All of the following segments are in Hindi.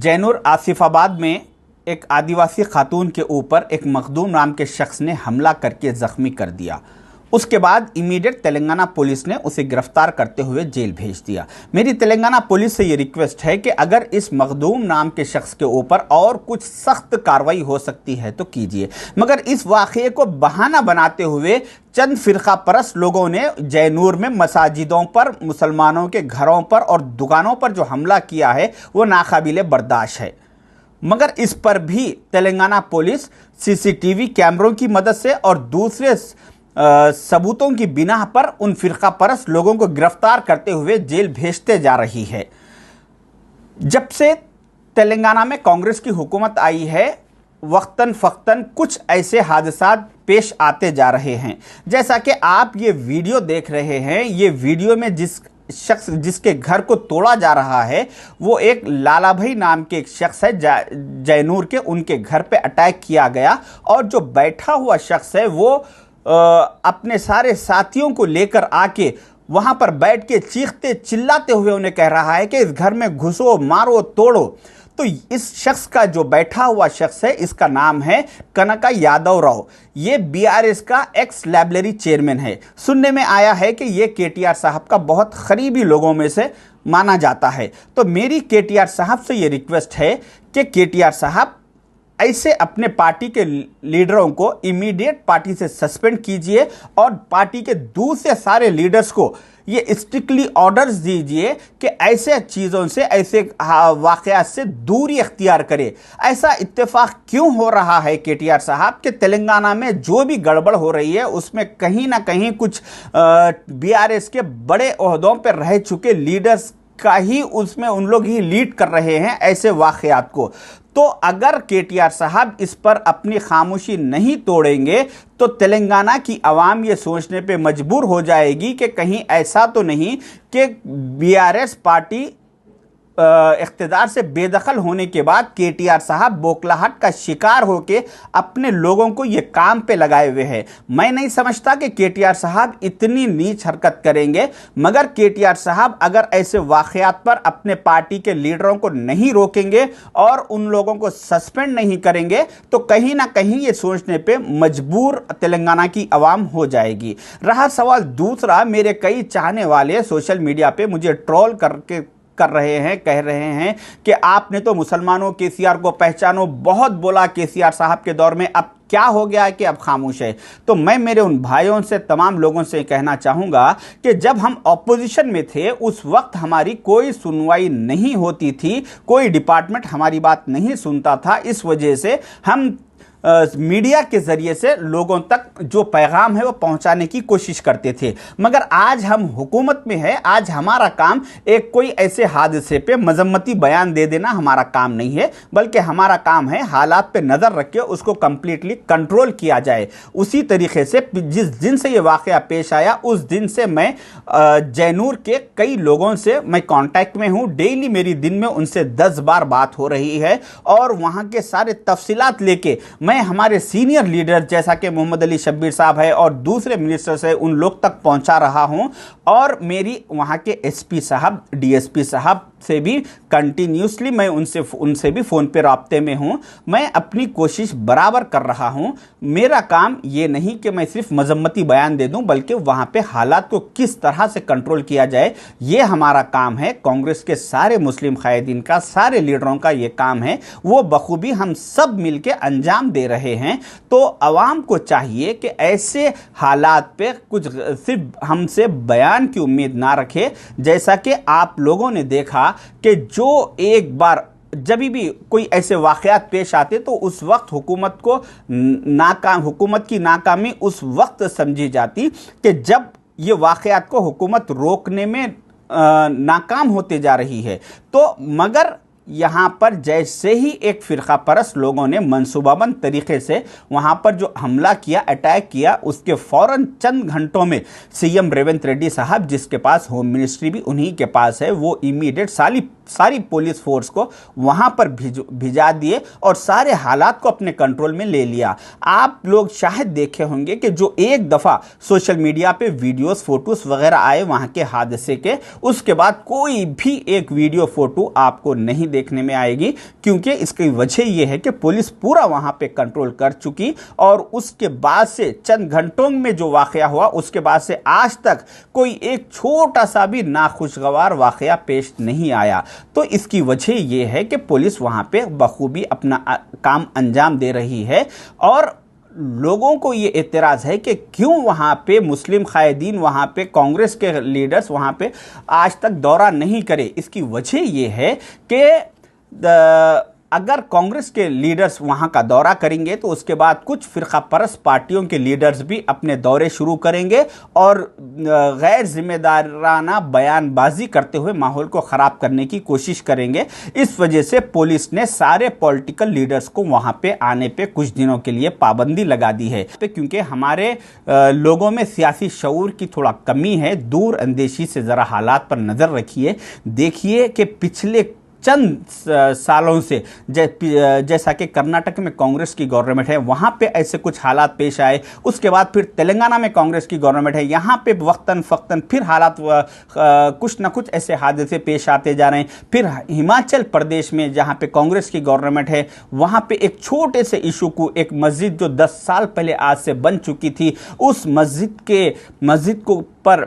जैनूर आसिफाबाद में एक आदिवासी खातून के ऊपर एक मखदूम नाम के शख्स ने हमला करके ज़ख्मी कर दिया। उसके बाद इमीडिएट तेलंगाना पुलिस ने उसे गिरफ्तार करते हुए जेल भेज दिया। मेरी तेलंगाना पुलिस से ये रिक्वेस्ट है कि अगर इस मखदूम नाम के शख्स के ऊपर और कुछ सख्त कार्रवाई हो सकती है तो कीजिए, मगर इस वाक़ये को बहाना बनाते हुए चंद फ़िरका परस्त लोगों ने जैनूर में मसाजिदों पर, मुसलमानों के घरों पर और दुकानों पर जो हमला किया है वो नाकाबिले बर्दाश्त है। मगर इस पर भी तेलंगाना पुलिस सीसीटीवी कैमरों की मदद से और दूसरे सबूतों की बिना पर उन फ़िरका परस्त लोगों को गिरफ्तार करते हुए जेल भेजते जा रही है। जब से तेलंगाना में कांग्रेस की हुकूमत आई है, वक्तन फ़क्तन कुछ ऐसे हादसात पेश आते जा रहे हैं। जैसा कि आप ये वीडियो देख रहे हैं, ये वीडियो में जिस शख्स जिसके घर को तोड़ा जा रहा है वो एक लाला भाई नाम के एक शख्स है। जैनूर के उनके घर पे अटैक किया गया और जो बैठा हुआ शख्स है वो अपने सारे साथियों को लेकर आके वहां पर बैठ के चीखते चिल्लाते हुए उन्हें कह रहा है कि इस घर में घुसो, मारो, तोड़ो। तो इस शख्स का जो बैठा हुआ शख्स है, इसका नाम है कनका यादव राव। ये बीआरएस का एक्स लाइब्रेरी चेयरमैन है। सुनने में आया है कि ये केटीआर साहब का बहुत करीबी लोगों में से माना जाता है। तो मेरी केटीआर साहब से ये रिक्वेस्ट है कि केटीआर साहब ऐसे अपने पार्टी के लीडरों को इमीडिएट पार्टी से सस्पेंड कीजिए और पार्टी के दूसरे सारे लीडर्स को ये स्ट्रिक्टली ऑर्डर्स दीजिए कि ऐसे चीज़ों से, ऐसे वाक़यात से दूरी अख्तियार करे। ऐसा इत्तेफाक क्यों हो रहा है केटीआर साहब कि तेलंगाना में जो भी गड़बड़ हो रही है उसमें कहीं ना कहीं कुछ बीआरएस के बड़े ओहदों पर रह चुके लीडर्स का ही, उसमें उन लोग ही लीड कर रहे हैं ऐसे वाक़यात को। तो अगर केटीआर साहब इस पर अपनी खामोशी नहीं तोड़ेंगे तो तेलंगाना की आवाम ये सोचने पे मजबूर हो जाएगी कि कहीं ऐसा तो नहीं कि बीआरएस पार्टी इख्तिदार से बेदखल होने के बाद केटीआर साहब बौखलाहट का शिकार होकर अपने लोगों को ये काम पे लगाए हुए हैं। मैं नहीं समझता कि केटीआर साहब इतनी नीच हरकत करेंगे, मगर केटीआर साहब अगर ऐसे वाक़यात पर अपने पार्टी के लीडरों को नहीं रोकेंगे और उन लोगों को सस्पेंड नहीं करेंगे तो कहीं ना कहीं ये सोचने पे मजबूर तेलंगाना की आवाम हो जाएगी। रहा सवाल दूसरा, मेरे कई चाहने वाले सोशल मीडिया पे मुझे ट्रोल कर रहे हैं, कह रहे हैं कि आपने तो मुसलमानों केसीआर को पहचानो, बहुत बोला केसीआर साहब के दौर में, अब क्या हो गया है कि अब खामोश है। तो मैं मेरे उन भाइयों से, तमाम लोगों से कहना चाहूँगा कि जब हम ऑपोजिशन में थे उस वक्त हमारी कोई सुनवाई नहीं होती थी, कोई डिपार्टमेंट हमारी बात नहीं सुनता था। इस वजह से हम मीडिया के ज़रिए से लोगों तक जो पैगाम है वो पहुंचाने की कोशिश करते थे। मगर आज हम हुकूमत में है, आज हमारा काम एक कोई ऐसे हादसे पे मजम्मती बयान दे देना हमारा काम नहीं है, बल्कि हमारा काम है हालात पे नज़र रख के उसको कम्प्लीटली कंट्रोल किया जाए। उसी तरीके से जिस दिन से ये वाक़या पेश आया उस दिन से मैं जैनूर के कई लोगों से मैं कांटेक्ट में हूँ। डेली मेरी दिन में उनसे 10 बार बात हो रही है और वहाँ के सारे तफसीलात लेके मैं हमारे सीनियर लीडर जैसा कि मोहम्मद अली शब्बीर साहब है और दूसरे मिनिस्टर्स है उन लोग तक पहुंचा रहा हूं। और मेरी वहां के एसपी साहब, डीएसपी साहब से भी कंटिन्यूसली मैं उनसे भी फ़ोन पे राब्ते में हूं। मैं अपनी कोशिश बराबर कर रहा हूं। मेरा काम ये नहीं कि मैं सिर्फ मजम्मती बयान दे दूं, बल्कि वहां पे हालात को किस तरह से कंट्रोल किया जाए ये हमारा काम है। कांग्रेस के सारे मुस्लिम कायदीन का, सारे लीडरों का ये काम है, वो बखूबी हम सब मिल के अंजाम दे रहे हैं। तो आवाम को चाहिए कि ऐसे हालात पे कुछ सिर्फ हमसे बयान की उम्मीद ना रखे। जैसा कि आप लोगों ने देखा कि जो एक बार जब भी कोई ऐसे वाक़यात पेश आते तो उस वक्त हुकूमत की नाकामी उस वक्त समझी जाती कि जब ये वाक़यात को हुकूमत रोकने में नाकाम होते जा रही है। तो मगर यहाँ पर जैसे ही एक फ़िरका परस्त लोगों ने मंसूबाबंद तरीके से वहाँ पर जो हमला किया, अटैक किया, उसके फ़ौरन चंद घंटों में सीएम रेवंत रेड्डी साहब, जिसके पास होम मिनिस्ट्री भी उन्हीं के पास है, वो इमीडिएट सारी पुलिस फोर्स को वहां पर भिजा दिए और सारे हालात को अपने कंट्रोल में ले लिया। आप लोग शायद देखे होंगे कि जो एक दफ़ा सोशल मीडिया पे वीडियोस फोटोस वगैरह आए वहां के हादसे के, उसके बाद कोई भी एक वीडियो फोटो आपको नहीं देखने में आएगी, क्योंकि इसकी वजह यह है कि पुलिस पूरा वहां पे कंट्रोल कर चुकी। और उसके बाद से चंद घंटों में जो वाकया हुआ, उसके बाद से आज तक कोई एक छोटा सा भी नाखुशगवार वाकया पेश नहीं आया। तो इसकी वजह यह है कि पुलिस वहां पे बखूबी अपना काम अंजाम दे रही है। और लोगों को ये एतराज़ है कि क्यों वहाँ पे मुस्लिम कायदीन, वहाँ पे कांग्रेस के लीडर्स वहाँ पे आज तक दौरा नहीं करे। इसकी वजह ये है कि अगर कांग्रेस के लीडर्स वहाँ का दौरा करेंगे तो उसके बाद कुछ फ़िरका परस्त पार्टियों के लीडर्स भी अपने दौरे शुरू करेंगे और गैर जिम्मेदाराना बयानबाजी करते हुए माहौल को ख़राब करने की कोशिश करेंगे। इस वजह से पुलिस ने सारे पॉलिटिकल लीडर्स को वहाँ पे आने पे कुछ दिनों के लिए पाबंदी लगा दी है, क्योंकि हमारे लोगों में सियासी शऊर की थोड़ा कमी है। दूर अंदेशी से ज़रा हालात पर नज़र रखिए, देखिए कि पिछले चंद सालों से जैसा कि कर्नाटक में कांग्रेस की गवर्नमेंट है, वहाँ पे ऐसे कुछ हालात पेश आए। उसके बाद फिर तेलंगाना में कांग्रेस की गवर्नमेंट है, यहाँ पे वक्तन फ़क्तन फिर हालात कुछ ना कुछ ऐसे हादसे पेश आते जा रहे हैं। फिर हिमाचल प्रदेश में जहाँ पे कांग्रेस की गवर्नमेंट है, वहाँ पे एक छोटे से इशू को, एक मस्जिद जो 10 साल पहले आज से बन चुकी थी, उस मस्जिद को पर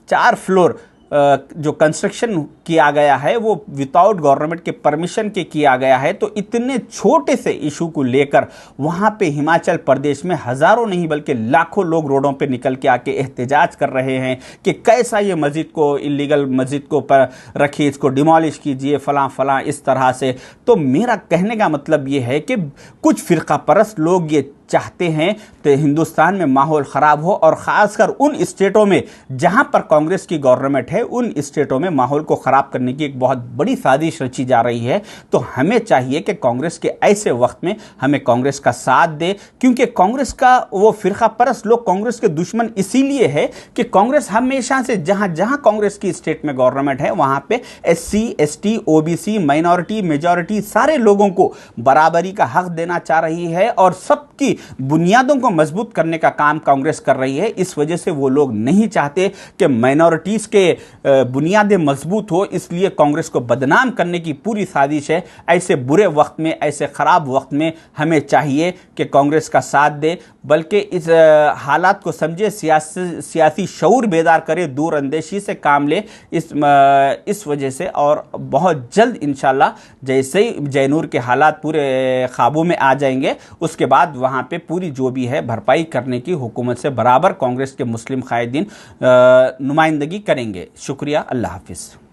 4 फ्लोर जो कंस्ट्रक्शन किया गया है वो विदाउट गवर्नमेंट के परमिशन के किया गया है। तो इतने छोटे से इशू को लेकर वहाँ पे हिमाचल प्रदेश में हज़ारों नहीं बल्कि लाखों लोग रोडों पे निकल के आके एहतजाज कर रहे हैं कि कैसा ये मस्जिद को, इलीगल मस्जिद को पर रखिए, इसको डिमोलिश कीजिए, फलां फलां इस तरह से। तो मेरा कहने का मतलब ये है कि कुछ फ़िरका परस्त लोग ये चाहते हैं तो हिंदुस्तान में माहौल ख़राब हो, और ख़ासकर उन स्टेटों में जहां पर कांग्रेस की गवर्नमेंट है, उन स्टेटों में माहौल को ख़राब करने की एक बहुत बड़ी साजिश रची जा रही है। तो हमें चाहिए कि कांग्रेस के ऐसे वक्त में हमें कांग्रेस का साथ दे, क्योंकि कांग्रेस का वो फ़िरका परस्त लोग कांग्रेस के दुश्मन इसीलिए है कि कांग्रेस हमेशा से जहां जहां कांग्रेस की स्टेट में गवर्नमेंट है वहां पे SC ST OBC minority majority सारे लोगों को बराबरी का हक देना चाह रही है और सबकी बुनियादों को मजबूत करने का काम कांग्रेस कर रही है। इस वजह से वो लोग नहीं चाहते कि माइनॉरिटीज़ के बुनियादें मजबूत हो, इसलिए कांग्रेस को बदनाम करने की पूरी साजिश है। ऐसे बुरे वक्त में, ऐसे ख़राब वक्त में हमें चाहिए कि कांग्रेस का साथ दे, बल्कि इस हालात को समझे, सियासी शऊर बेदार करे, दूर अंदेशी से काम ले इस वजह से। और बहुत जल्द इंशाल्लाह जैसे ही जैनूर के हालात पूरे काबू में आ जाएंगे, उसके बाद वहाँ पे पूरी जो भी है भरपाई करने की हुकूमत से बराबर कांग्रेस के मुस्लिम कायदीन नुमाइंदगी करेंगे। शुक्रिया, अल्लाह हाफिज़।